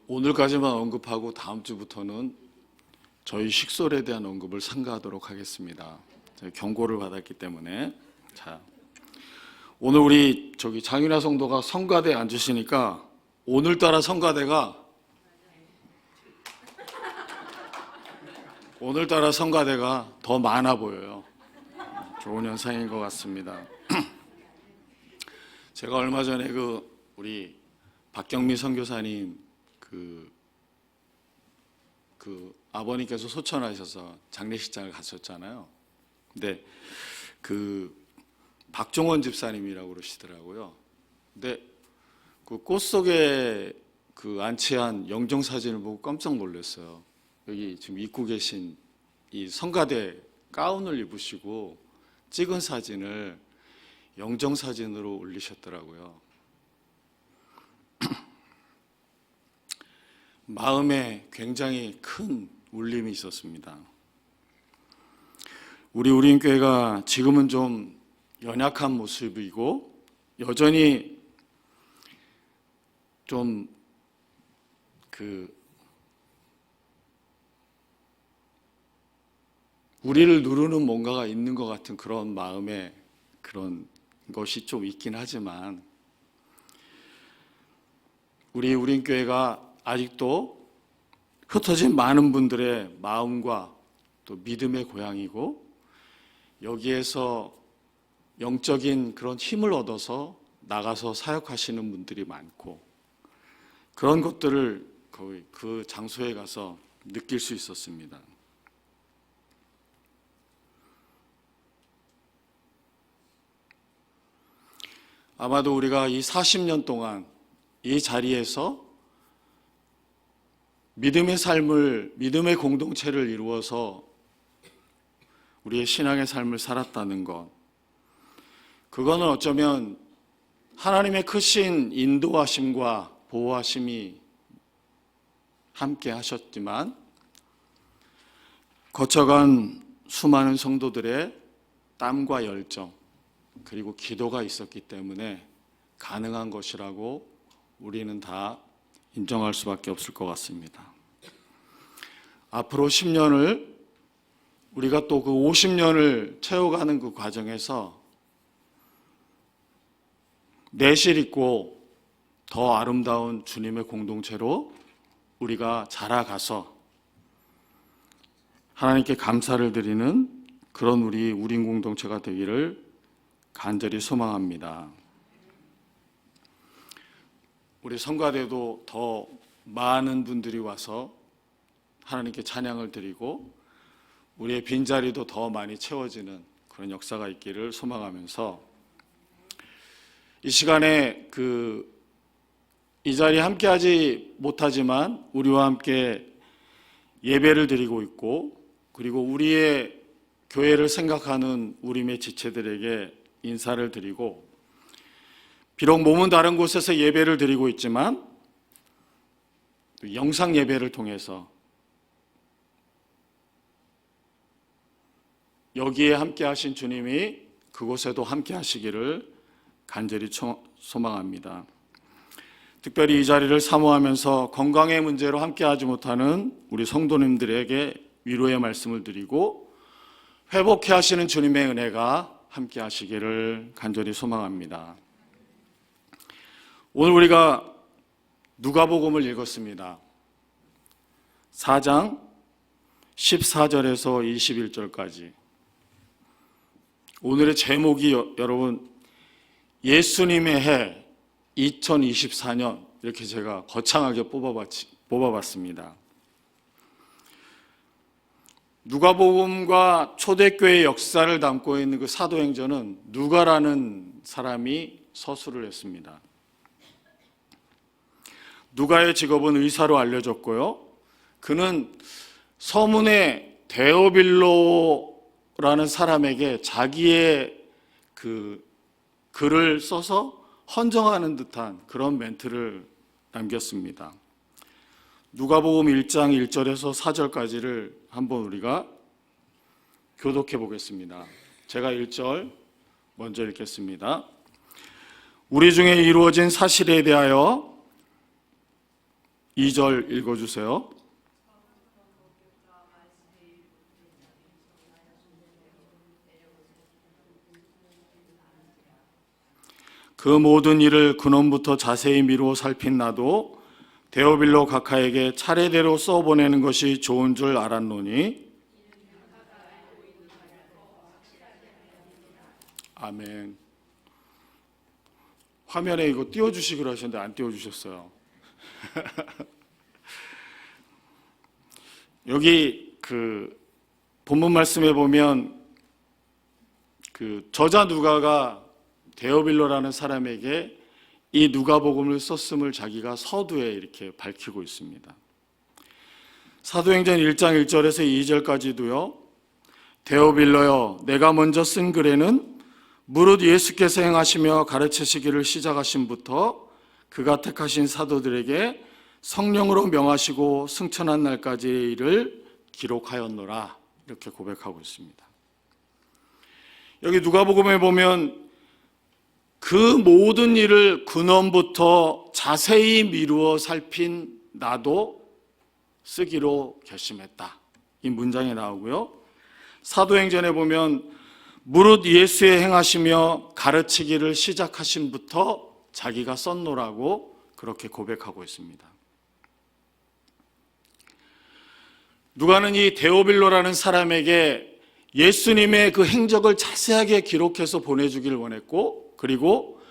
오늘까지만 언급하고 다음 주부터는 저희 식솔에 대한 언급을 삼가하도록 하겠습니다. 저희 경고를 받았기 때문에. 자, 오늘 우리 장윤아 성도가 성가대에 앉으시니까 오늘따라 성가대가 더 많아 보여요. 좋은 현상인 것 같습니다. 제가 얼마 전에 우리 박경미 선교사님 아버님께서 소천하셔서 장례식장을 갔었잖아요. 근데 박종원 집사님이라고 그러시더라고요. 근데 꽃 속에 안치한 영정 사진을 보고 깜짝 놀랐어요. 여기 지금 입고 계신 이 성가대 가운을 입으시고 찍은 사진을 영정 사진으로 올리셨더라고요. 마음에 굉장히 큰 울림이 있었습니다. 우리 우리인교회가 지금은 좀 연약한 모습이고 여전히 좀 우리를 누르는 뭔가가 있는 것 같은 그런 마음의 그런 것이 좀 있긴 하지만 우리 우리인교회가 아직도 흩어진 많은 분들의 마음과 또 믿음의 고향이고 여기에서 영적인 그런 힘을 얻어서 나가서 사역하시는 분들이 많고 그런 것들을 거의 그 장소에 가서 느낄 수 있었습니다. 아마도 우리가 이 40년 동안 이 자리에서 믿음의 공동체를 이루어서 우리의 신앙의 삶을 살았다는 것, 그거는 어쩌면 하나님의 크신 인도하심과 보호하심이 함께 하셨지만 거쳐간 수많은 성도들의 땀과 열정 그리고 기도가 있었기 때문에 가능한 것이라고 우리는 다 인정할 수밖에 없을 것 같습니다. 앞으로 10년을 우리가 또 50년을 채워가는 그 과정에서 내실 있고 더 아름다운 주님의 공동체로 우리가 자라가서 하나님께 감사를 드리는 그런 우리 우린 공동체가 되기를 간절히 소망합니다. 우리 성가대도 더 많은 분들이 와서 하나님께 찬양을 드리고 우리의 빈자리도 더 많이 채워지는 그런 역사가 있기를 소망하면서 이 시간에 이 자리에 함께하지 못하지만 우리와 함께 예배를 드리고 있고 그리고 우리의 교회를 생각하는 우리의 지체들에게 인사를 드리고 비록 몸은 다른 곳에서 예배를 드리고 있지만 영상 예배를 통해서 여기에 함께 하신 주님이 그곳에도 함께 하시기를 간절히 소망합니다. 특별히 이 자리를 사모하면서 건강의 문제로 함께 하지 못하는 우리 성도님들에게 위로의 말씀을 드리고 회복해 하시는 주님의 은혜가 함께 하시기를 간절히 소망합니다. 오늘 우리가 누가복음을 읽었습니다. 4장 14절에서 21절까지. 오늘의 제목이 여러분 예수님의 해 2024년 이렇게 제가 거창하게 뽑아봤습니다. 누가복음과 초대교회의 역사를 담고 있는 그 사도행전은 누가라는 사람이 서술을 했습니다. 누가의 직업은 의사로 알려졌고요. 그는 서문의 데오빌로라는 사람에게 자기의 글을 써서 헌정하는 듯한 그런 멘트를 남겼습니다. 누가복음 1장 1절에서 4절까지를 한번 우리가 교독해 보겠습니다. 제가 1절 먼저 읽겠습니다. 우리 중에 이루어진 사실에 대하여 2절 읽어주세요. 그 모든 일을 근원부터 자세히 미루어 살핀 나도 데오빌로 각하에게 차례대로 써보내는 것이 좋은 줄 알았노니. 아멘. 화면에 이거 띄워주시기로 하셨는데 안 띄워주셨어요. 여기 본문 말씀에 보면 저자 누가가 데오빌로라는 사람에게 이 누가복음을 썼음을 자기가 서두에 이렇게 밝히고 있습니다. 사도행전 1장 1절에서 2절까지도요. 데오빌로여, 내가 먼저 쓴 글에는 무릇 예수께서 행하시며 가르치시기를 시작하신부터 그가 택하신 사도들에게 성령으로 명하시고 승천한 날까지의 일을 기록하였노라, 이렇게 고백하고 있습니다. 여기 누가복음에 보면 그 모든 일을 근원부터 자세히 미루어 살핀 나도 쓰기로 결심했다, 이 문장이 나오고요. 사도행전에 보면 무릇 예수의 행하시며 가르치기를 시작하신부터 자기가 썼노라고 그렇게 고백하고 있습니다. 누가는 이 데오빌로라는 사람에게 예수님의 그 행적을 자세하게 기록해서 보내주기를 원했고, 그리고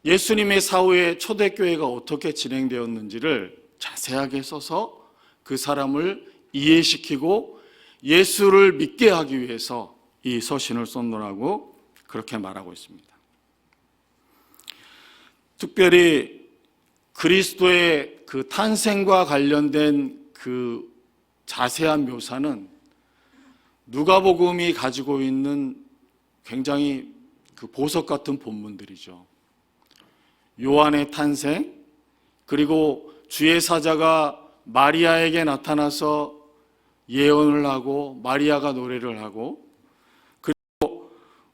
예수님의 사후에 초대교회가 어떻게 진행되었는지를 자세하게 써서 그 사람을 이해시키고 예수를 믿게 하기 위해서 이 서신을 썼노라고 그렇게 말하고 있습니다. 특별히 그리스도의 그 탄생과 관련된 그 자세한 묘사는 누가복음이 가지고 있는 굉장히 그 보석 같은 본문들이죠. 요한의 탄생, 그리고 주의 사자가 마리아에게 나타나서 예언을 하고 마리아가 노래를 하고, 그리고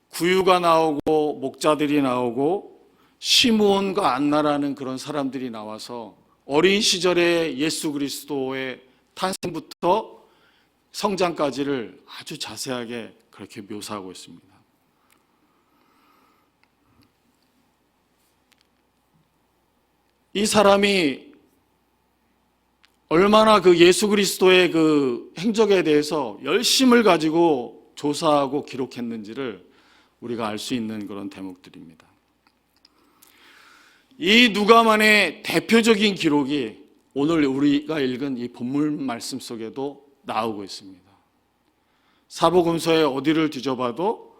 구유가 나오고 목자들이 나오고 시므온과 안나라는 그런 사람들이 나와서 어린 시절에 예수 그리스도의 탄생부터 성장까지를 아주 자세하게 그렇게 묘사하고 있습니다. 이 사람이 얼마나 그 예수 그리스도의 그 행적에 대해서 열심을 가지고 조사하고 기록했는지를 우리가 알 수 있는 그런 대목들입니다. 이 누가만의 대표적인 기록이 오늘 우리가 읽은 이 본문 말씀 속에도 나오고 있습니다. 사복음서에 어디를 뒤져봐도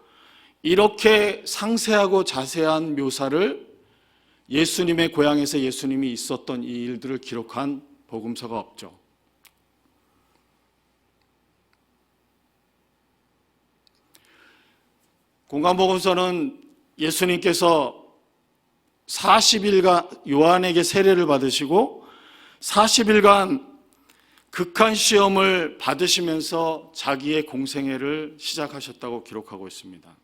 이렇게 상세하고 자세한 묘사를 예수님의 고향에서 예수님이 있었던 이 일들을 기록한 복음서가 없죠. 공관복음서는 예수님께서 40일간 요한에게 세례를 받으시고 40일간 극한 시험을 받으시면서 자기의 공생애를 시작하셨다고 기록하고 있습니다.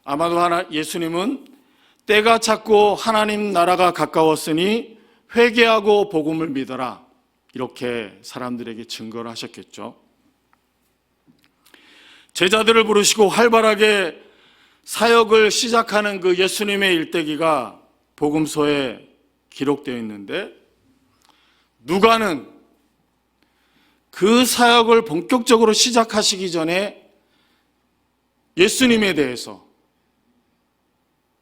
아마도 예수님은 때가 찼고 하나님 나라가 가까웠으니 회개하고 복음을 믿어라, 이렇게 사람들에게 증거를 하셨겠죠. 제자들을 부르시고 활발하게 사역을 시작하는 그 예수님의 일대기가 복음서에 기록되어 있는데, 누가는 그 사역을 본격적으로 시작하시기 전에 예수님에 대해서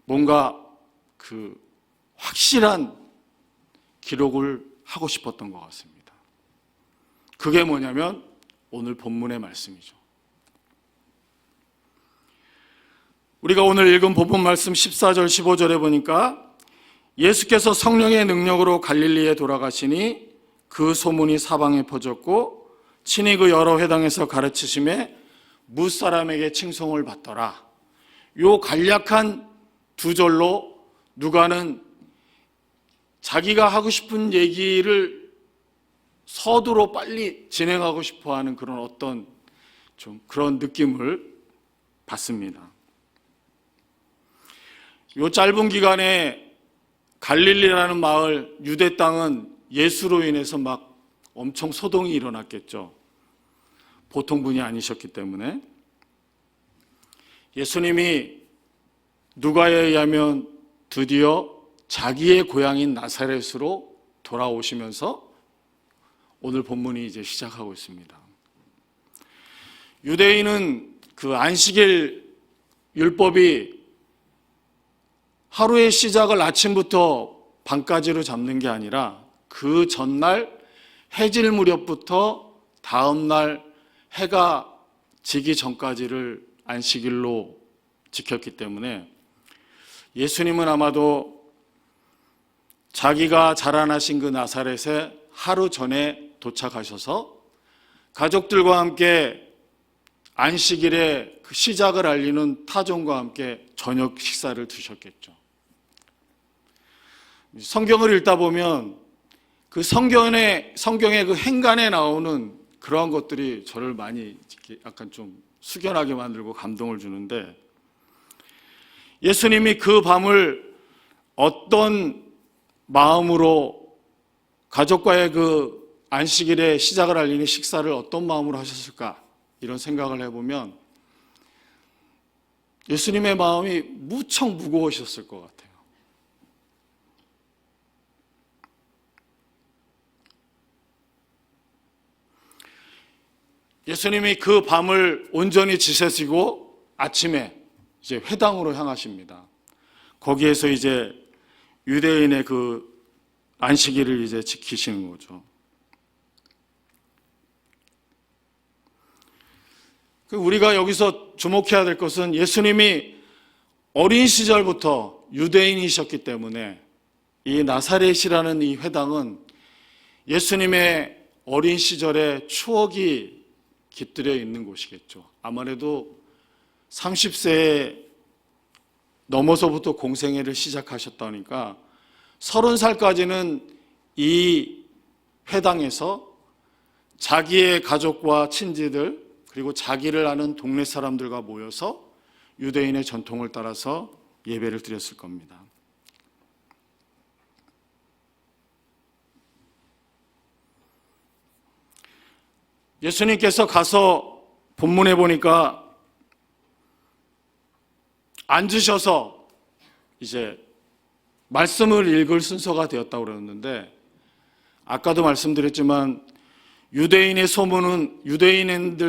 뭔가 그 확실한 기록을 하고 싶었던 것 같습니다. 그게 뭐냐면 오늘 본문의 말씀이죠. 우리가 오늘 읽은 본문 말씀 14절 15절에 보니까 예수께서 성령의 능력으로 갈릴리에 돌아가시니 그 소문이 사방에 퍼졌고 친히 그 여러 회당에서 가르치심에 무사람에게 칭송을 받더라. 요 간략한 두 절로 누가는 자기가 하고 싶은 얘기를 서두로 빨리 진행하고 싶어하는 그런 어떤 좀 그런 느낌을 받습니다. 요 짧은 기간에 갈릴리라는 마을, 유대 땅은 예수로 인해서 막 엄청 소동이 일어났겠죠. 보통 분이 아니셨기 때문에. 예수님이 누가에 의하면 드디어 자기의 고향인 나사렛으로 돌아오시면서 오늘 본문이 이제 시작하고 있습니다. 유대인은 그 안식일 율법이 하루의 시작을 아침부터 밤까지로 잡는 게 아니라 그 전날 해질 무렵부터 다음날 해가 지기 전까지를 안식일로 지켰기 때문에 예수님은 아마도 자기가 자라나신 그 나사렛에 하루 전에 도착하셔서 가족들과 함께 안식일의 그 시작을 알리는 타종과 함께 저녁 식사를 드셨겠죠. 성경을 읽다 보면 그 성경의 그 행간에 나오는 그러한 것들이 저를 많이 약간 좀 숙연하게 만들고 감동을 주는데, 예수님이 그 밤을 어떤 마음으로 가족과의 그 안식일의 시작을 알리는 식사를 어떤 마음으로 하셨을까, 이런 생각을 해보면 예수님의 마음이 무척 무거우셨을 것 같아요. 예수님이 그 밤을 온전히 지새시고 아침에 이제 회당으로 향하십니다. 거기에서 이제 유대인의 그 안식일을 이제 지키시는 거죠. 우리가 여기서 주목해야 될 것은 예수님이 어린 시절부터 유대인이셨기 때문에 이 나사렛이라는 이 회당은 예수님의 어린 시절의 추억이 깃들여 있는 곳이겠죠. 아무래도 30세에 넘어서부터 공생애를 시작하셨다니까 30살까지는 이 회당에서 자기의 가족과 친지들 그리고 자기를 아는 동네 사람들과 모여서 유대인의 전통을 따라서 예배를 드렸을 겁니다. 예수님께서 가서 본문에 보니까 앉으셔서 이제 말씀을 읽을 순서가 되었다고 그러는데, 아까도 말씀드렸지만 유대인들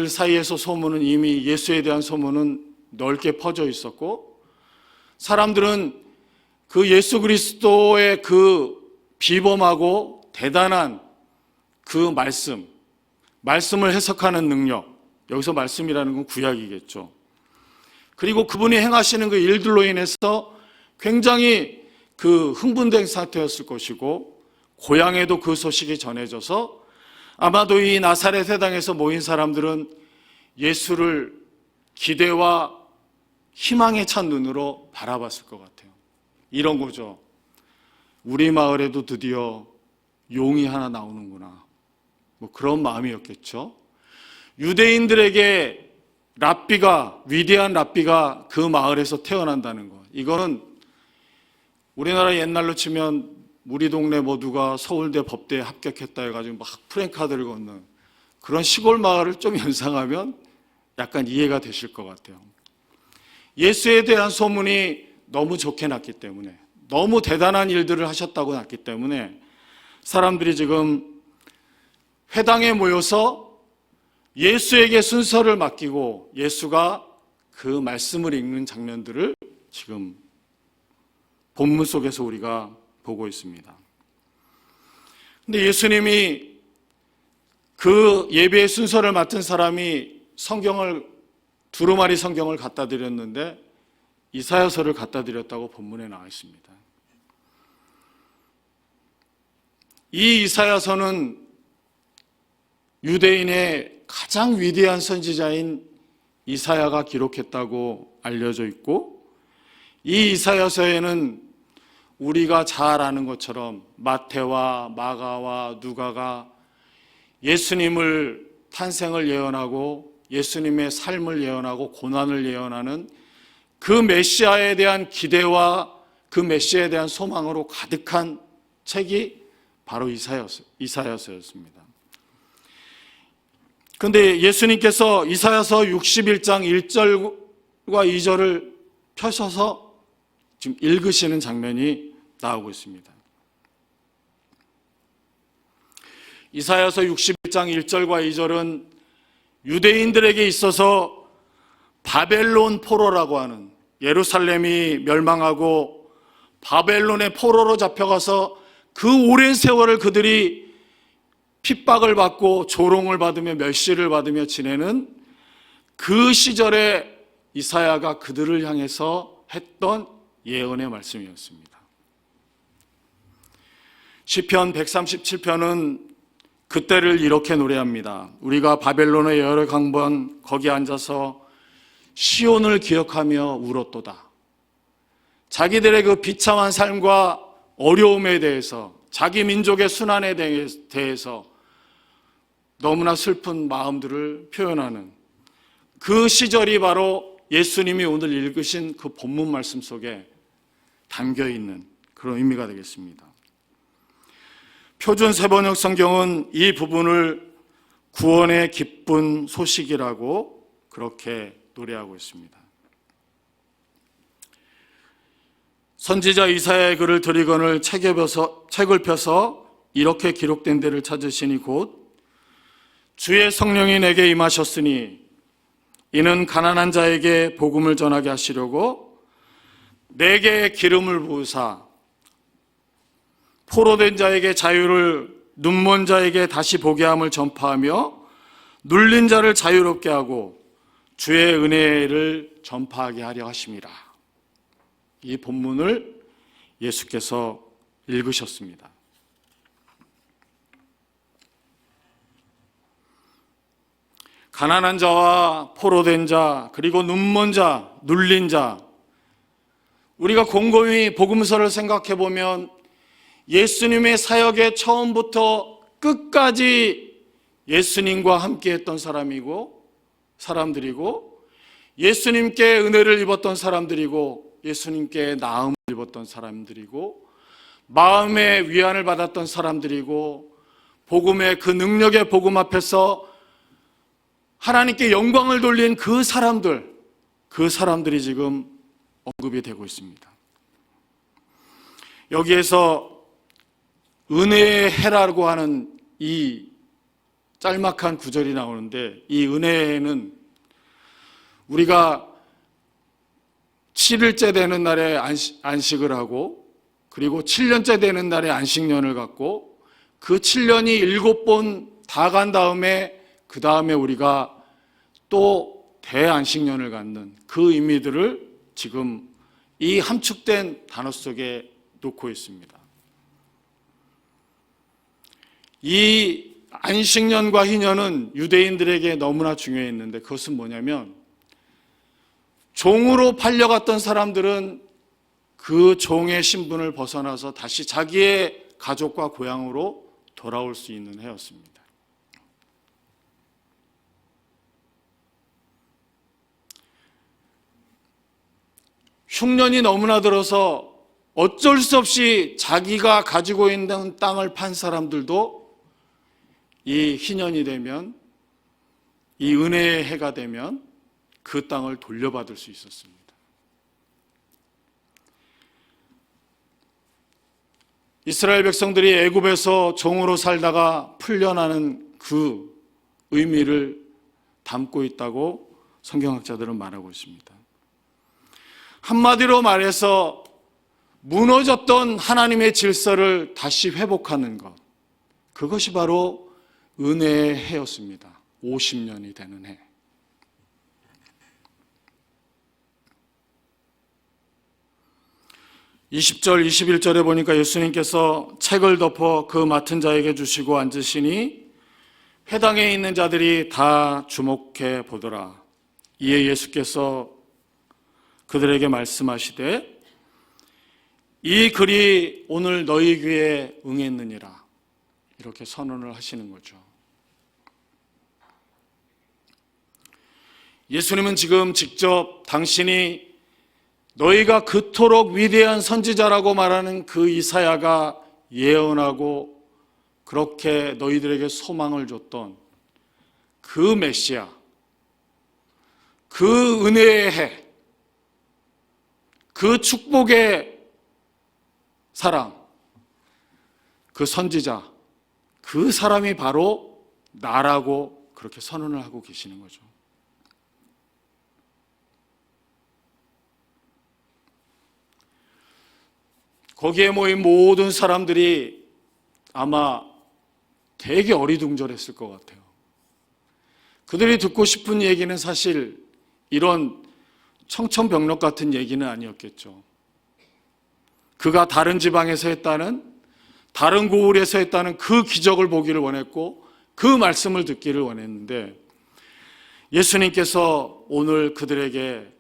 사이에서 소문은 이미 예수에 대한 소문은 넓게 퍼져 있었고, 사람들은 그 예수 그리스도의 그 비범하고 대단한 그 말씀을 해석하는 능력, 여기서 말씀이라는 건 구약이겠죠. 그리고 그분이 행하시는 그 일들로 인해서 굉장히 그 흥분된 상태였을 것이고, 고향에도 그 소식이 전해져서 아마도 이 나사렛 회당에서 모인 사람들은 예수를 기대와 희망에 찬 눈으로 바라봤을 것 같아요. 이런 거죠. 우리 마을에도 드디어 용이 하나 나오는구나. 뭐 그런 마음이었겠죠. 유대인들에게 위대한 랍비가 그 마을에서 태어난다는 것. 이거는 우리나라 옛날로 치면 우리 동네 모두가 서울대 법대에 합격했다 해가지고 막 프랭카드를 걷는 그런 시골 마을을 좀 연상하면 약간 이해가 되실 것 같아요. 예수에 대한 소문이 너무 좋게 났기 때문에, 너무 대단한 일들을 하셨다고 났기 때문에 사람들이 지금 회당에 모여서 예수에게 순서를 맡기고 예수가 그 말씀을 읽는 장면들을 지금 본문 속에서 우리가 보고 있습니다. 근데 예수님이 그 예배의 순서를 맡은 사람이 두루마리 성경을 갖다 드렸는데 이사야서를 갖다 드렸다고 본문에 나와 있습니다. 이 이사야서는 유대인의 가장 위대한 선지자인 이사야가 기록했다고 알려져 있고, 이 이사야서에는 우리가 잘 아는 것처럼 마태와 마가와 누가가 예수님을 탄생을 예언하고 예수님의 삶을 예언하고 고난을 예언하는 그 메시아에 대한 기대와 그 메시아에 대한 소망으로 가득한 책이 바로 이사야서였습니다. 그런데 예수님께서 이사야서 61장 1절과 2절을 펴셔서 지금 읽으시는 장면이 나오고 있습니다. 이사야서 61장 1절과 2절은 유대인들에게 있어서 바벨론 포로라고 하는, 예루살렘이 멸망하고 바벨론의 포로로 잡혀가서 그 오랜 세월을 그들이 핍박을 받고 조롱을 받으며 멸시를 받으며 지내는 그 시절에 이사야가 그들을 향해서 했던 예언의 말씀이었습니다. 시편 137편은 그때를 이렇게 노래합니다. 우리가 바벨론의 여러 강번 거기 앉아서 시온을 기억하며 울었도다. 자기들의 그 비참한 삶과 어려움에 대해서, 자기 민족의 순환에 대해서 너무나 슬픈 마음들을 표현하는 그 시절이 바로 예수님이 오늘 읽으신 그 본문 말씀 속에 담겨 있는 그런 의미가 되겠습니다. 표준 세번역 성경은 이 부분을 구원의 기쁜 소식이라고 그렇게 노래하고 있습니다. 선지자 이사야의 글을 드리거늘 책을 펴서 이렇게 기록된 데를 찾으시니 곧 주의 성령이 내게 임하셨으니 이는 가난한 자에게 복음을 전하게 하시려고 내게 기름을 부으사 포로된 자에게 자유를, 눈먼 자에게 다시 보게 함을 전파하며 눌린 자를 자유롭게 하고 주의 은혜를 전파하게 하려 하심이라. 이 본문을 예수께서 읽으셨습니다. 가난한 자와 포로된 자, 그리고 눈먼 자, 눌린 자, 우리가 곰곰이 복음서를 생각해 보면 예수님의 사역의 처음부터 끝까지 예수님과 함께했던 사람들이고 예수님께 은혜를 입었던 사람들이고 예수님께 나음을 입었던 사람들이고 마음의 위안을 받았던 사람들이고 복음의 그 능력의 복음 앞에서 하나님께 영광을 돌린 그 사람들이 지금 언급이 되고 있습니다. 여기에서 은혜의 해라고 하는 이 짤막한 구절이 나오는데, 이 은혜는 우리가 7일째 되는 날에 안식을 하고, 그리고 7년째 되는 날에 안식년을 갖고, 그 7년이 7번 다 간 다음에 그 다음에 우리가 또 대안식년을 갖는 그 의미들을 지금 이 함축된 단어 속에 놓고 있습니다. 이 안식년과 희년은 유대인들에게 너무나 중요했는데, 그것은 뭐냐면 종으로 팔려갔던 사람들은 그 종의 신분을 벗어나서 다시 자기의 가족과 고향으로 돌아올 수 있는 해였습니다. 흉년이 너무나 들어서 어쩔 수 없이 자기가 가지고 있는 땅을 판 사람들도 이 희년이 되면, 이 은혜의 해가 되면 그 땅을 돌려받을 수 있었습니다. 이스라엘 백성들이 애굽에서 종으로 살다가 풀려나는 그 의미를 담고 있다고 성경학자들은 말하고 있습니다. 한마디로 말해서 무너졌던 하나님의 질서를 다시 회복하는 것, 그것이 바로 은혜의 해였습니다. 50년이 되는 해. (20절) (21절에) 보니까 예수님께서 책을 덮어 그 맡은 자에게 주시고 앉으시니 회당에 있는 자들이 다 주목해 보더라. 이에 예수께서 그들에게 말씀하시되 이 글이 오늘 너희 귀에 응했느니라, 이렇게 선언을 하시는 거죠. 예수님은 지금 직접 당신이 너희가 그토록 위대한 선지자라고 말하는 그 이사야가 예언하고 그렇게 너희들에게 소망을 줬던 그 메시아, 그 은혜의 해, 그 축복의 사람, 그 선지자, 그 사람이 바로 나라고 그렇게 선언을 하고 계시는 거죠. 거기에 모인 모든 사람들이 아마 되게 어리둥절했을 것 같아요. 그들이 듣고 싶은 얘기는 사실 이런 청천벽력 같은 얘기는 아니었겠죠. 그가 다른 지방에서 했다는, 다른 고을에서 했다는 그 기적을 보기를 원했고 그 말씀을 듣기를 원했는데, 예수님께서 오늘 그들에게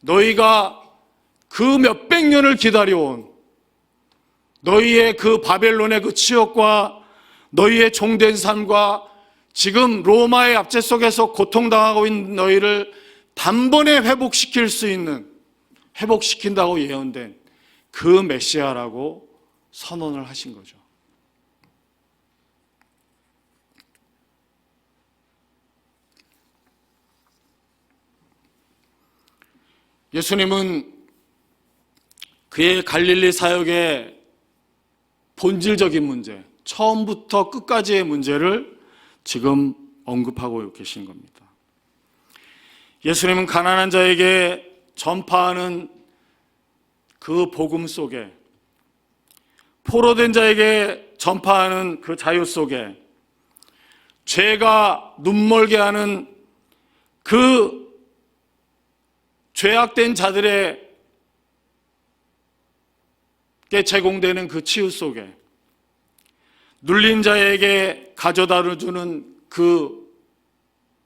너희가 그 몇백 년을 기다려온 너희의 그 바벨론의 그 치욕과 너희의 종된 삶과 지금 로마의 압제 속에서 고통당하고 있는 너희를 단번에 회복시킬 수 있는, 회복시킨다고 예언된 그 메시아라고 선언을 하신 거죠. 예수님은 그의 갈릴리 사역의 본질적인 문제, 처음부터 끝까지의 문제를 지금 언급하고 계신 겁니다. 예수님은 가난한 자에게 전파하는 그 복음 속에, 포로된 자에게 전파하는 그 자유 속에, 죄가 눈멀게 하는 그 죄악된 자들에게 제공되는 그 치유 속에, 눌린 자에게 가져다 주는 그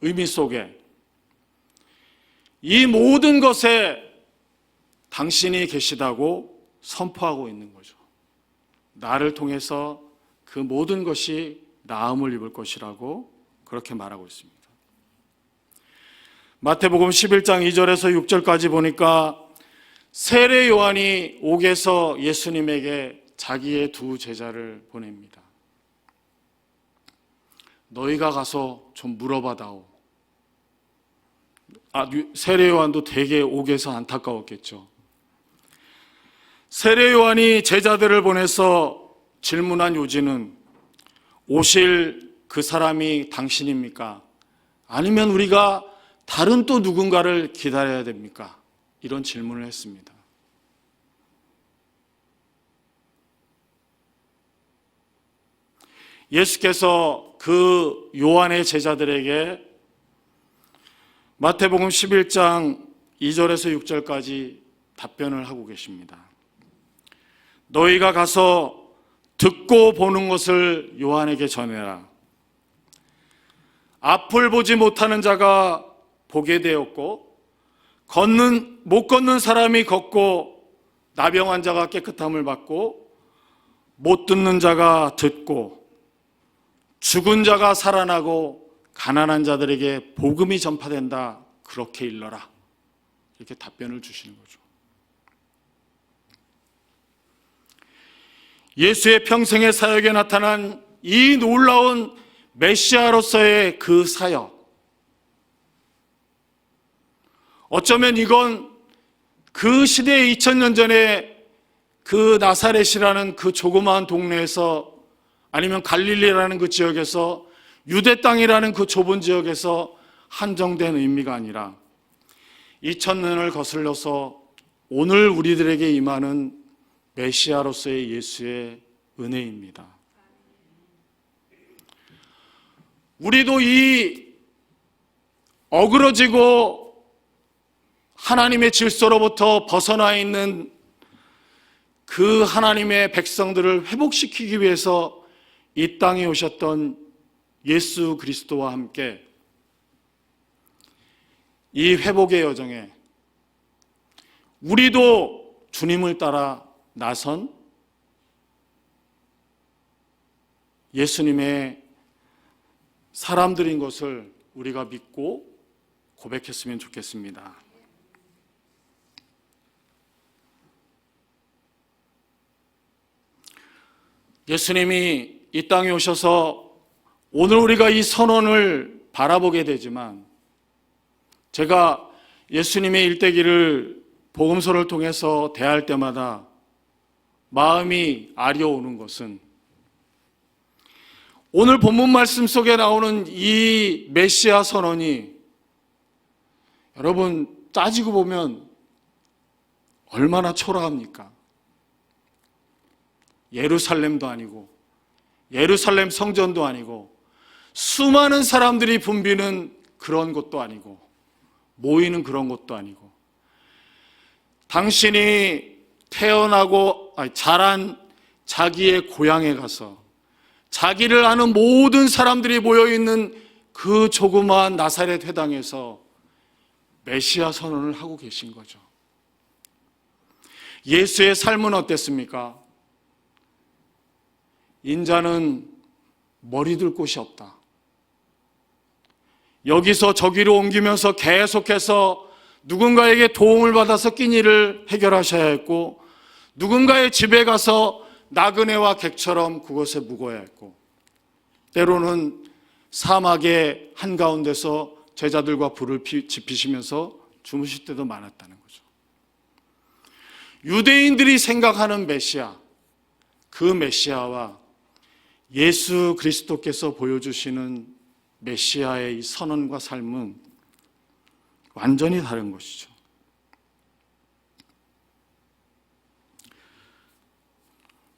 의미 속에, 이 모든 것에 당신이 계시다고 선포하고 있는 거죠. 나를 통해서 그 모든 것이 나음을 입을 것이라고 그렇게 말하고 있습니다. 마태복음 11장 2절에서 6절까지 보니까 세례 요한이 옥에서 예수님에게 자기의 두 제자를 보냅니다. 너희가 가서 좀 물어봐다오. 세례 요한도 되게 옥에서 안타까웠겠죠. 세례 요한이 제자들을 보내서 질문한 요지는, 오실 그 사람이 당신입니까? 아니면 우리가 다른 또 누군가를 기다려야 됩니까? 이런 질문을 했습니다. 예수께서 그 요한의 제자들에게 마태복음 11장 2절에서 6절까지 답변을 하고 계십니다. 너희가 가서 듣고 보는 것을 요한에게 전해라. 앞을 보지 못하는 자가 보게 되었고, 못 걷는 사람이 걷고, 나병 환자가 깨끗함을 받고, 못 듣는 자가 듣고, 죽은 자가 살아나고, 가난한 자들에게 복음이 전파된다. 그렇게 일러라. 이렇게 답변을 주시는 거죠. 예수의 평생의 사역에 나타난 이 놀라운 메시아로서의 그 사역, 어쩌면 이건 그 시대의 2000년 전에 그 나사렛이라는 그 조그마한 동네에서, 아니면 갈릴리라는 그 지역에서, 유대 땅이라는 그 좁은 지역에서 한정된 의미가 아니라 2000년을 거슬러서 오늘 우리들에게 임하는 메시아로서의 예수의 은혜입니다. 우리도 이 어그러지고 하나님의 질서로부터 벗어나 있는 그 하나님의 백성들을 회복시키기 위해서 이 땅에 오셨던 예수 그리스도와 함께 이 회복의 여정에 우리도 주님을 따라 나선 예수님의 사람들인 것을 우리가 믿고 고백했으면 좋겠습니다. 예수님이 이 땅에 오셔서 오늘 우리가 이 선언을 바라보게 되지만, 제가 예수님의 일대기를 복음서를 통해서 대할 때마다 마음이 아려오는 것은, 오늘 본문 말씀 속에 나오는 이 메시아 선언이 여러분 따지고 보면 얼마나 초라합니까? 예루살렘도 아니고 예루살렘 성전도 아니고 수많은 사람들이 붐비는 그런 곳도 아니고 모이는 그런 곳도 아니고, 당신이 자란 자기의 고향에 가서 자기를 아는 모든 사람들이 모여있는 그 조그마한 나사렛 회당에서 메시아 선언을 하고 계신 거죠. 예수의 삶은 어땠습니까? 인자는 머리 둘 곳이 없다. 여기서 저기로 옮기면서 계속해서 누군가에게 도움을 받아서 끼니를 해결하셔야 했고, 누군가의 집에 가서 나그네와 객처럼 그곳에 묵어야 했고, 때로는 사막의 한가운데서 제자들과 불을 지피시면서 주무실 때도 많았다는 거죠. 유대인들이 생각하는 메시아, 그 메시아와 예수 그리스도께서 보여주시는 메시아의 이 선언과 삶은 완전히 다른 것이죠.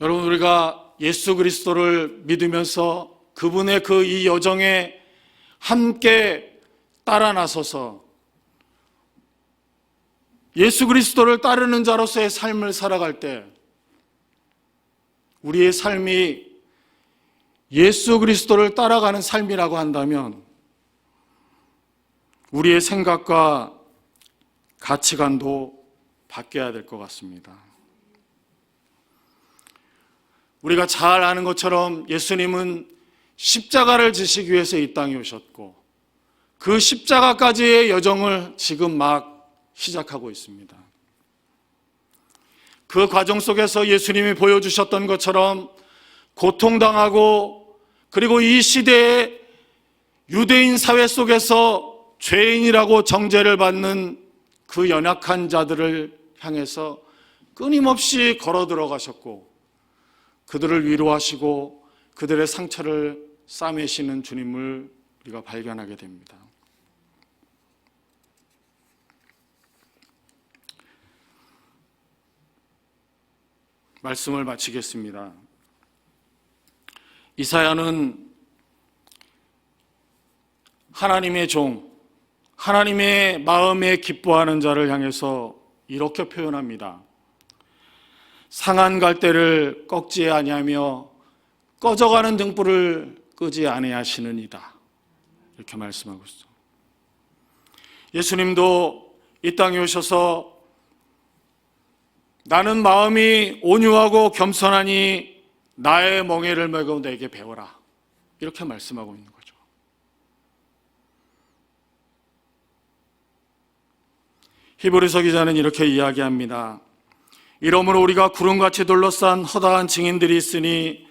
여러분, 우리가 예수 그리스도를 믿으면서 그분의 그 이 여정에 함께 따라 나서서 예수 그리스도를 따르는 자로서의 삶을 살아갈 때, 우리의 삶이 예수 그리스도를 따라가는 삶이라고 한다면 우리의 생각과 가치관도 바뀌어야 될 것 같습니다. 우리가 잘 아는 것처럼 예수님은 십자가를 지시기 위해서 이 땅에 오셨고, 그 십자가까지의 여정을 지금 막 시작하고 있습니다. 그 과정 속에서 예수님이 보여주셨던 것처럼 고통당하고, 그리고 이 시대의 유대인 사회 속에서 죄인이라고 정죄를 받는 그 연약한 자들을 향해서 끊임없이 걸어 들어가셨고, 그들을 위로하시고 그들의 상처를 싸매시는 주님을 우리가 발견하게 됩니다. 말씀을 마치겠습니다. 이사야는 하나님의 종, 하나님의 마음에 기뻐하는 자를 향해서 이렇게 표현합니다. 상한 갈대를 꺾지 아니하며 꺼져가는 등불을 끄지 아니하시느니라, 이렇게 말씀하고 있어. 예수님도 이 땅에 오셔서 나는 마음이 온유하고 겸손하니 나의 멍에를 메고 내게 배워라, 이렇게 말씀하고 있는 거죠. 히브리서 기자는 이렇게 이야기합니다. 이러므로 우리가 구름같이 둘러싼 허다한 증인들이 있으니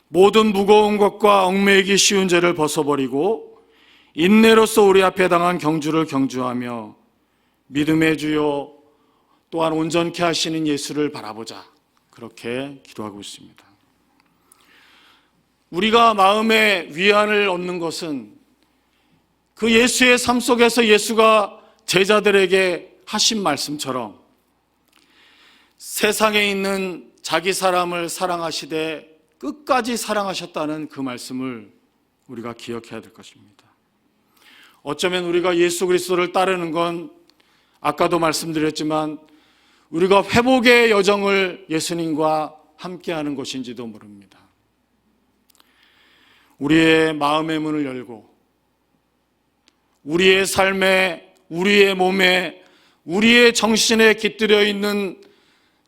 모든 무거운 것과 얽매이기 쉬운 죄를 벗어버리고 인내로서 우리 앞에 당한 경주를 경주하며 믿음의 주요 또한 온전케 하시는 예수를 바라보자, 그렇게 기도하고 있습니다. 우리가 마음의 위안을 얻는 것은 그 예수의 삶 속에서 예수가 제자들에게 하신 말씀처럼 세상에 있는 자기 사람을 사랑하시되 끝까지 사랑하셨다는 그 말씀을 우리가 기억해야 될 것입니다. 어쩌면 우리가 예수 그리스도를 따르는 건 아까도 말씀드렸지만 우리가 회복의 여정을 예수님과 함께하는 것인지도 모릅니다. 우리의 마음의 문을 열고 우리의 삶에, 우리의 몸에, 우리의 정신에 깃들여 있는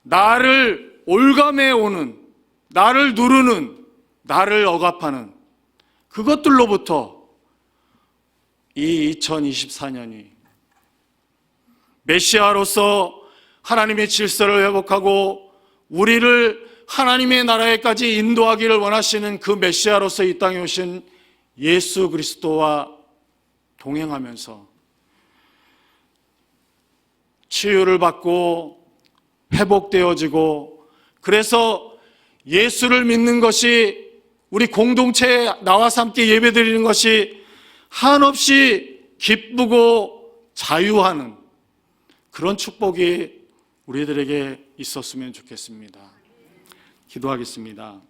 나를 올감해 오는, 나를 누르는, 나를 억압하는 그것들로부터 이 2024년이 메시아로서 하나님의 질서를 회복하고 우리를 하나님의 나라에까지 인도하기를 원하시는 그 메시아로서 이 땅에 오신 예수 그리스도와 동행하면서 치유를 받고 회복되어지고, 그래서 예수를 믿는 것이, 우리 공동체에 나와서 함께 예배드리는 것이 한없이 기쁘고 자유하는 그런 축복이 우리들에게 있었으면 좋겠습니다. 기도하겠습니다.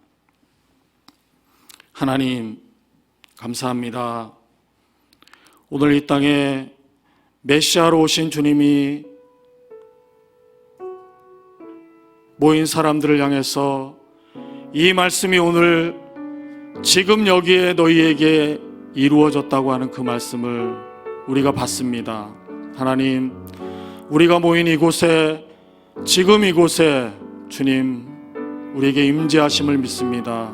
하나님, 감사합니다. 오늘 이 땅에 메시아로 오신 주님이 모인 사람들을 향해서 이 말씀이 오늘 지금 여기에 너희에게 이루어졌다고 하는 그 말씀을 우리가 받습니다. 하나님, 우리가 모인 이곳에, 지금 이곳에 주님 우리에게 임재하심을 믿습니다.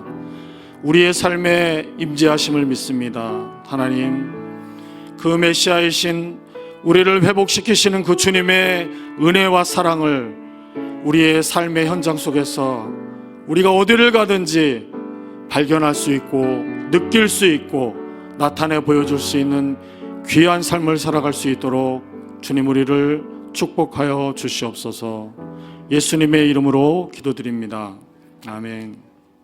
우리의 삶에 임재하심을 믿습니다. 하나님, 그 메시아이신 우리를 회복시키시는 그 주님의 은혜와 사랑을 우리의 삶의 현장 속에서 우리가 어디를 가든지 발견할 수 있고 느낄 수 있고 나타내 보여줄 수 있는 귀한 삶을 살아갈 수 있도록 주님 우리를 축복하여 주시옵소서. 예수님의 이름으로 기도드립니다. 아멘.